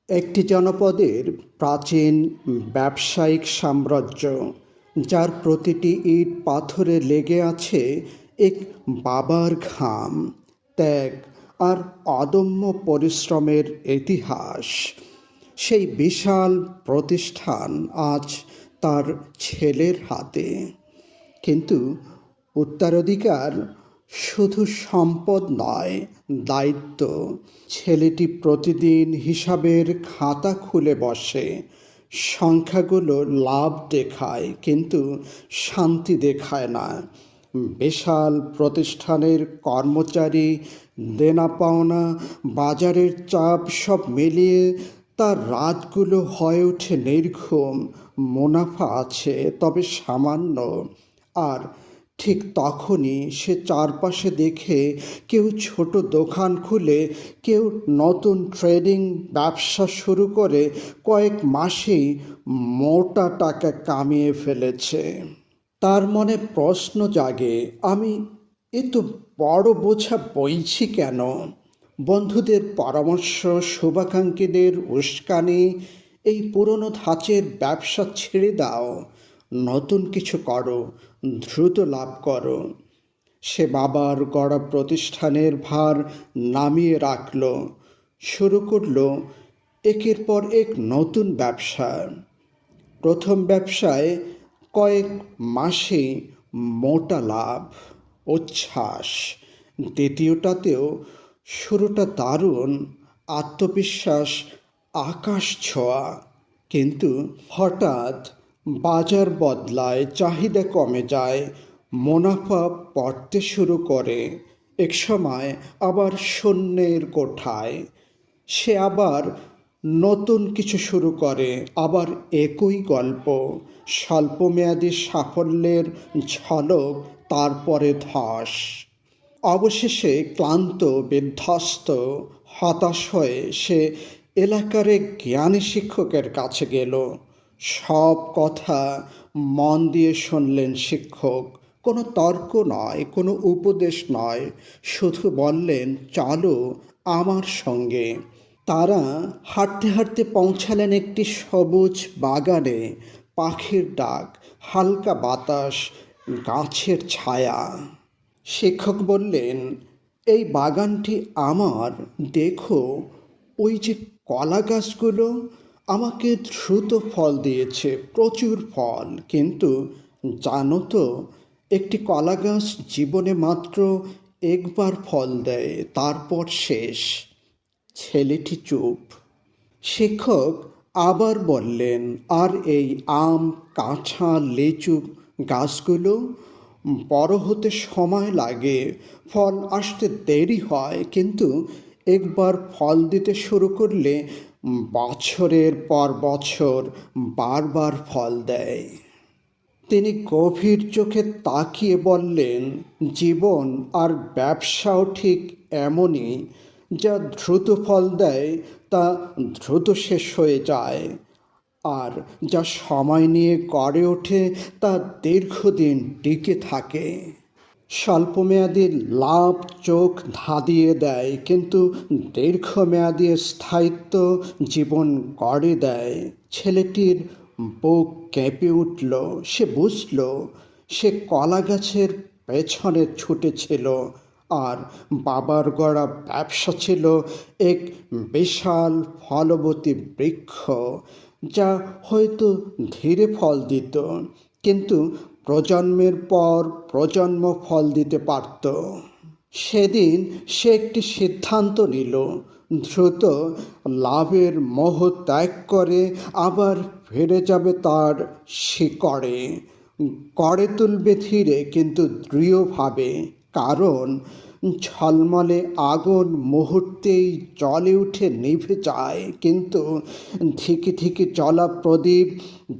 একটি জনপদের প্রাচীন ব্যবসায়িক সাম্রাজ্য, যার প্রতিটি ইট পাথরে লেগে আছে এক বাবার ঘাম, ত্যাগ আর অদম্য পরিশ্রমের ইতিহাস। সেই বিশাল প্রতিষ্ঠান আজ তার ছেলের হাতে, কিন্তু উত্তরাধিকার শুধু সম্পদ নয়, দায়িত্ব। ছেলেটি প্রতিদিন হিসাবের খাতা খুলে বসে, সংখ্যাগুলো লাভ দেখায় কিন্তু শান্তি দেখায় না। বিশাল প্রতিষ্ঠানের কর্মচারী, দেনা পাওনা, বাজারের চাপ সব মিলিয়ে তার রাতগুলো হয়ে ওঠে নির্ঘুম। মুনাফা আছে তবে সামান্য। আর ঠিক তখনই সে চারপাশে দেখে কেউ ছোট দোকান খুলে, কেউ নতুন ট্রেডিং ব্যবসা শুরু করে কয়েক মাসেই মোটা টাকা কামিয়ে ফেলেছে। তার মনে প্রশ্ন জাগে, আমি এত বড় বোঝা বইছি কেন? বন্ধুদের পরামর্শ, শুভাকাঙ্ক্ষীদের উস্কানি, এই পুরনো ধাঁচের ব্যবসা ছেড়ে দাও, নতুন কিছু করো, দ্রুত লাভ করো। সে বাবার গড়া প্রতিষ্ঠানের ভার নামিয়ে রাখল, শুরু করল একের পর এক নতুন ব্যবসা। প্রথম ব্যবসায় কয়েক মাসে মোটা লাভ, উচ্ছ্বাস। দ্বিতীয়টাতেও শুরুটা দারুণ, আত্মবিশ্বাস আকাশ ছোঁয়া। কিন্তু হঠাৎ বাজার বদলায়, চাহিদা কমে যায়, মুনাফা পড়তে শুরু করে। এক সময় আবার শূন্যের কোঠায়। সে আবার নতুন কিছু শুরু করে, আবার একই গল্প, স্বল্পমেয়াদী সাফল্যের ঝলক, তারপরে ধস। অবশেষে ক্লান্ত, বিধ্বস্ত, হতাশ হয়ে সে এলাকার এক জ্ঞানী শিক্ষকের কাছে গেল। সব কথা মন দিয়ে শুনলেন শিক্ষক। কোনো তর্ক নয়, কোনো উপদেশ নয়, শুধু বললেন, চলো আমার সঙ্গে। তারা হাঁটতে হাঁটতে পৌঁছালেন একটি সবুজ বাগানে। পাখির ডাক, হালকা বাতাস, গাছের ছায়া। শিক্ষক বললেন, এই বাগানটি আমার, দেখো ওই যে কলা গাছগুলো, আমাকে দ্রুত ফল দিয়েছে, প্রচুর ফল। কিন্তু জানো তো, একটি কলা গাছ জীবনে মাত্র একবার ফল দেয়, তারপর শেষ। ছেলেটি চুপ। শিক্ষক আবার বললেন, আর এই আম, কাঁঠাল, লিচু গাছগুলো বড় হতে সময় লাগে, ফল আসতে দেরি হয়, কিন্তু একবার ফল দিতে শুরু করলে বছরের পর বছর বারবার ফল দেয়। তিনি গভীর চোখে তাকিয়ে বললেন, জীবন আর ব্যবসাও ঠিক এমনই। যা দ্রুত ফল দেয় তা দ্রুত শেষ হয়ে যায়, আর যা সময় নিয়ে গড়ে ওঠে তা দীর্ঘদিন টিকে থাকে। স্বল্পমেয়াদী লাভ চোখ ধাঁধিয়ে দেয়, কিন্তু দীর্ঘমেয়াদী স্থায়িত্ব জীবন গড়ে দেয়। ছেলেটির বুক কেঁপে উঠল। সে বুঝল, সে কলা গাছের পেছনে ছুটেছিল, আর বাবার গড়া ব্যবসা ছিল এক বিশাল ফলবতী বৃক্ষ, যা হয়তো ধীরে ফল দিত, কিন্তু প্রজন্মের পর প্রজন্ম ফল দিতে পারত। সেদিন সে একটি সিদ্ধান্ত নিল, দ্রুত লাভের মোহ ত্যাগ করে আবার ফিরে যাবে তার শিকড়ে। গড়ে তুলবে ধীরে কিন্তু দৃঢ়ভাবে, কারণ ঝলমলে আগুন মুহূর্তেই জ্বলে উঠে নিভে যায়, কিন্তু ধিকে ধিকে জ্বলা প্রদীপ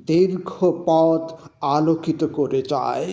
দীর্ঘ পথ আলোকিত করে যায়।